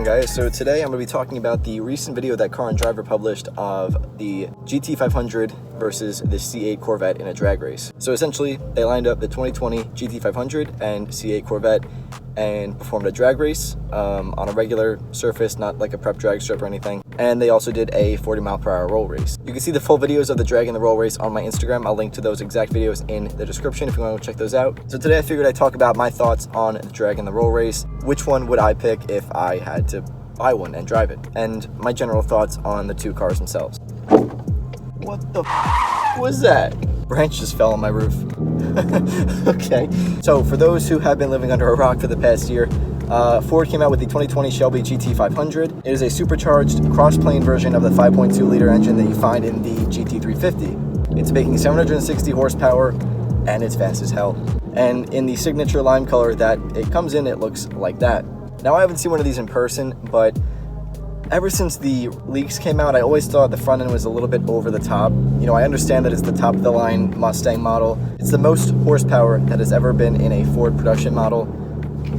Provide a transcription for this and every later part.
on, guys? So today I'm going to be talking about the recent video that Car and Driver published of the GT500 versus the C8 Corvette in a drag race. So essentially they lined up the 2020 GT500 and C8 Corvette and performed a drag race on a regular surface, not like a prep drag strip or anything. And they also did a 40-mile-per-hour roll race. You can see the full videos of the drag and the roll race on my Instagram. I'll link to those exact videos in the description if you want to check those out. So today I figured I'd talk about my thoughts on the drag and the roll race. Which one would I pick if I had to buy one and drive it? And my general thoughts on the two cars themselves. What the was that? Branch just fell on my roof. Okay, so for those who have been living under a rock for the past year, Ford came out with the 2020 Shelby GT500. It is a supercharged cross-plane version of the 5.2-liter engine that you find in the GT350. It's making 760 horsepower, and it's fast as hell. And in the signature lime color that it comes in, it looks like that. Now, I haven't seen one of these in person, but ever since the leaks came out, I always thought the front end was a little bit over the top. You know, I understand that it's the top of the line Mustang model. It's the most horsepower that has ever been in a Ford production model.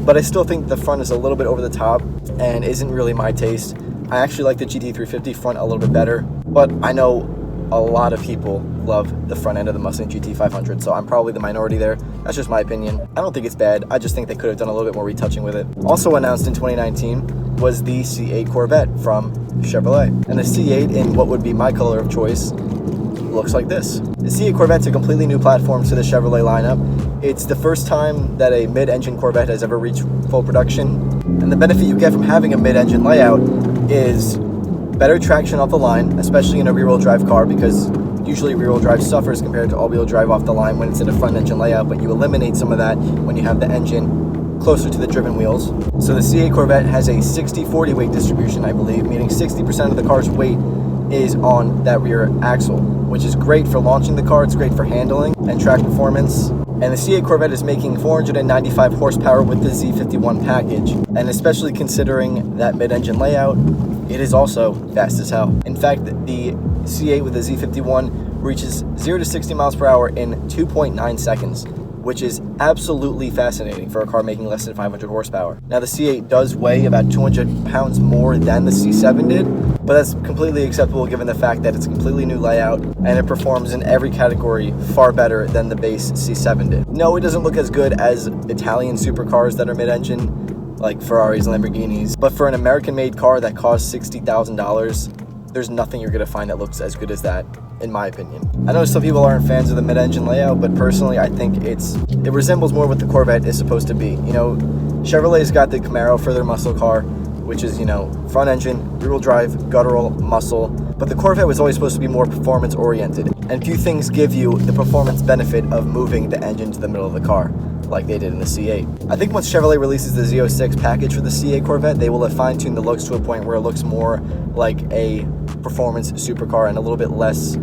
But I still think the front is a little bit over the top and isn't really my taste. I actually like the GT350 front a little bit better, but I know a lot of people love the front end of the Mustang GT500, so I'm probably the minority there. That's just my opinion. I don't think it's bad. I just think they could have done a little bit more retouching with it. Also announced in 2019 was the C8 Corvette from Chevrolet. And the C8, in what would be my color of choice, looks like this. The C8 Corvette's a completely new platform to the Chevrolet lineup. It's the first time that a mid-engine Corvette has ever reached full production. And the benefit you get from having a mid-engine layout is better traction off the line, especially in a rear-wheel drive car, because usually rear-wheel drive suffers compared to all-wheel drive off the line when it's in a front-engine layout, but you eliminate some of that when you have the engine closer to the driven wheels. So the C8 Corvette has a 60-40 weight distribution, I believe, meaning 60% of the car's weight is on that rear axle, which is great for launching the car. It's great for handling and track performance. And the C8 Corvette is making 495 horsepower with the Z51 package. And especially considering that mid-engine layout, it is also fast as hell. In fact, the C8 with the Z51 reaches 0 to 60 miles per hour in 2.9 seconds, which is absolutely fascinating for a car making less than 500 horsepower. Now, the C8 does weigh about 200 pounds more than the C7 did, but that's completely acceptable given the fact that it's a completely new layout and it performs in every category far better than the base C7 did. No, it doesn't look as good as Italian supercars that are mid-engine, like Ferraris and Lamborghinis, but for an American-made car that costs $60,000, there's nothing you're gonna find that looks as good as that, in my opinion. I know some people aren't fans of the mid-engine layout, but personally I think it resembles more what the Corvette is supposed to be. You know, Chevrolet's got the Camaro for their muscle car, which is, you know, front engine, rear-wheel drive, guttural, muscle. But the Corvette was always supposed to be more performance-oriented, and few things give you the performance benefit of moving the engine to the middle of the car, like they did in the C8. I think once Chevrolet releases the Z06 package for the C8 Corvette, they will have fine-tuned the looks to a point where it looks more like a performance supercar and a little bit less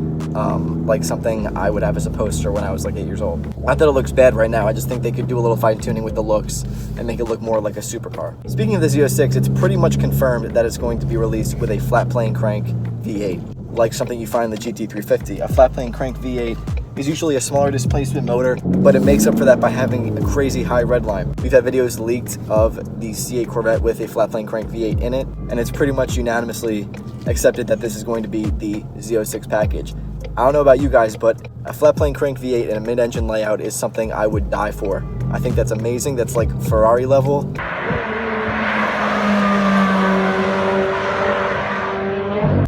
like something I would have as a poster when I was like 8 years old. Not that it looks bad right now, I just think they could do a little fine-tuning with the looks and make it look more like a supercar. Speaking of the Z06, it's pretty much confirmed that it's going to be released with a flat plane crank V8, like something you find in the GT350. A flat plane crank V8 is usually a smaller displacement motor, but it makes up for that by having a crazy high redline. We've had videos leaked of the C8 Corvette with a flat plane crank V8 in it, and it's pretty much unanimously accepted that this is going to be the Z06 package. I don't know about you guys, but a flat plane crank V8 and a mid-engine layout is something I would die for. I think that's amazing. That's like Ferrari level.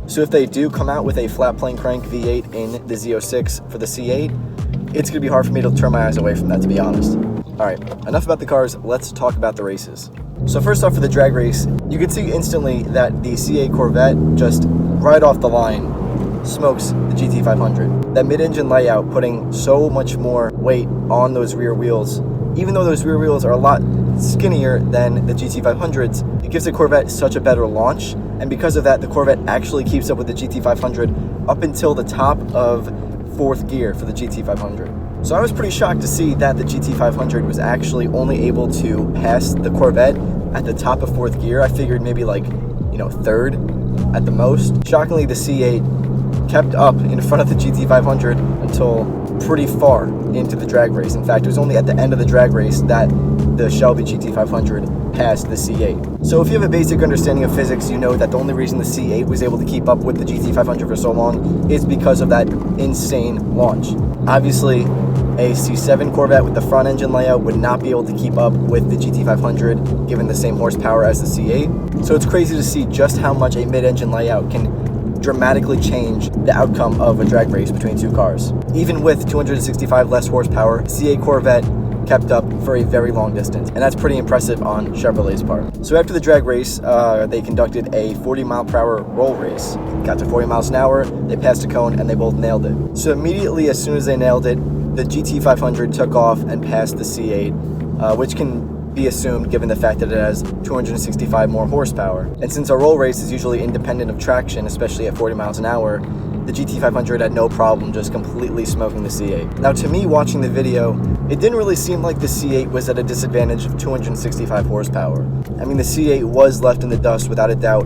So if they do come out with a flat plane crank V8 in the Z06 for the C8, it's gonna be hard for me to turn my eyes away from that, to be honest. All right, enough about the cars, let's talk about the races. So first off, for the drag race, you can see instantly that the C8 Corvette, just right off the line, smokes the GT500. That mid-engine layout putting so much more weight on those rear wheels, even though those rear wheels are a lot skinnier than the GT500s, it gives the Corvette such a better launch, and because of that, the Corvette actually keeps up with the GT500 up until the top of 4th gear for the GT500. So I was pretty shocked to see that the GT500 was actually only able to pass the Corvette at the top of 4th gear. I figured maybe like, you know, 3rd at the most. Shockingly, the C8 kept up in front of the GT500 until pretty far into the drag race. In fact, it was only at the end of the drag race that the Shelby GT500 past the C8. So if you have a basic understanding of physics, you know that the only reason the C8 was able to keep up with the GT500 for so long is because of that insane launch. Obviously, a C7 Corvette with the front engine layout would not be able to keep up with the GT500 given the same horsepower as the C8. So it's crazy to see just how much a mid-engine layout can dramatically change the outcome of a drag race between two cars. Even with 265 less horsepower, C8 Corvette kept up for a very long distance, and that's pretty impressive on Chevrolet's part. So after the drag race, they conducted a 40-mile-per-hour roll race. Got to 40 miles an hour, they passed a cone, and they both nailed it. So immediately, as soon as they nailed it, the GT500 took off and passed the C8, which can be assumed given the fact that it has 265 more horsepower. And since a roll race is usually independent of traction, especially at 40 miles an hour, the GT500 had no problem just completely smoking the C8. Now, to me, watching the video, it didn't really seem like the C8 was at a disadvantage of 265 horsepower. I mean, the C8 was left in the dust without a doubt,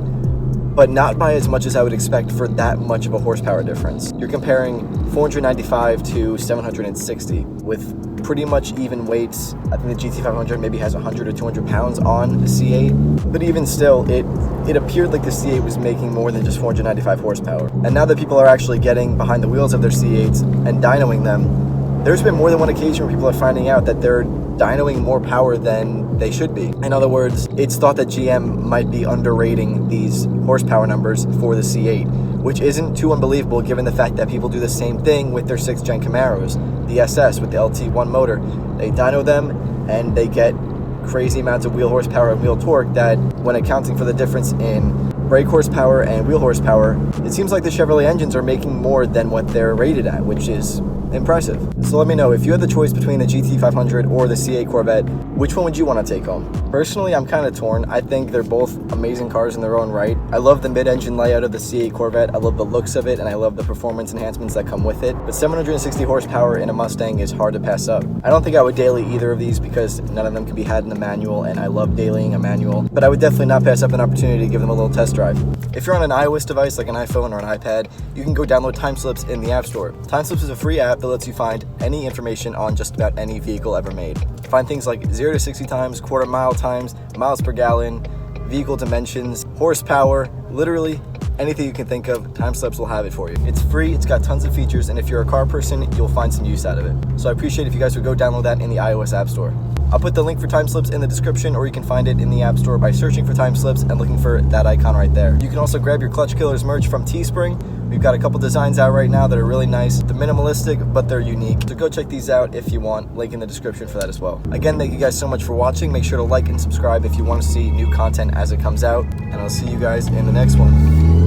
but not by as much as I would expect for that much of a horsepower difference. You're comparing 495 to 760 with pretty much even weights. I think the GT500 maybe has 100 or 200 pounds on the C8, but even still, it appeared like the C8 was making more than just 495 horsepower. And now that people are actually getting behind the wheels of their C8s and dynoing them, there's been more than one occasion where people are finding out that they're dynoing more power than they should be. In other words, it's thought that GM might be underrating these horsepower numbers for the C8, which isn't too unbelievable given the fact that people do the same thing with their 6th gen Camaros, the SS with the LT1 motor. They dyno them and they get crazy amounts of wheel horsepower and wheel torque that, when accounting for the difference in brake horsepower and wheel horsepower, it seems like the Chevrolet engines are making more than what they're rated at, which is impressive. So let me know, if you had the choice between the GT500 or the C8 Corvette, which one would you want to take home? Personally, I'm kind of torn. I think they're both amazing cars in their own right. I love the mid-engine layout of the C8 Corvette. I love the looks of it, and I love the performance enhancements that come with it. But 760 horsepower in a Mustang is hard to pass up. I don't think I would daily either of these because none of them can be had in the manual, and I love dailying a manual. But I would definitely not pass up an opportunity to give them a little test drive. If you're on an iOS device like an iPhone or an iPad, you can go download Timeslips in the App Store. Timeslips is a free app that lets you find any information on just about any vehicle ever made. Find things like 0 to 60 times, quarter mile times, miles per gallon, vehicle dimensions, horsepower, literally anything you can think of, Timeslips will have it for you. It's free, it's got tons of features, and if you're a car person, you'll find some use out of it. So I appreciate if you guys would go download that in the iOS App Store. I'll put the link for Timeslips in the description, or you can find it in the App Store by searching for Timeslips and looking for that icon right there. You can also grab your Clutch Killers merch from Teespring. We've got a couple designs out right now that are really nice. They're minimalistic, but they're unique. So go check these out if you want. Link in the description for that as well. Again, thank you guys so much for watching. Make sure to like and subscribe if you want to see new content as it comes out. And I'll see you guys in the next one.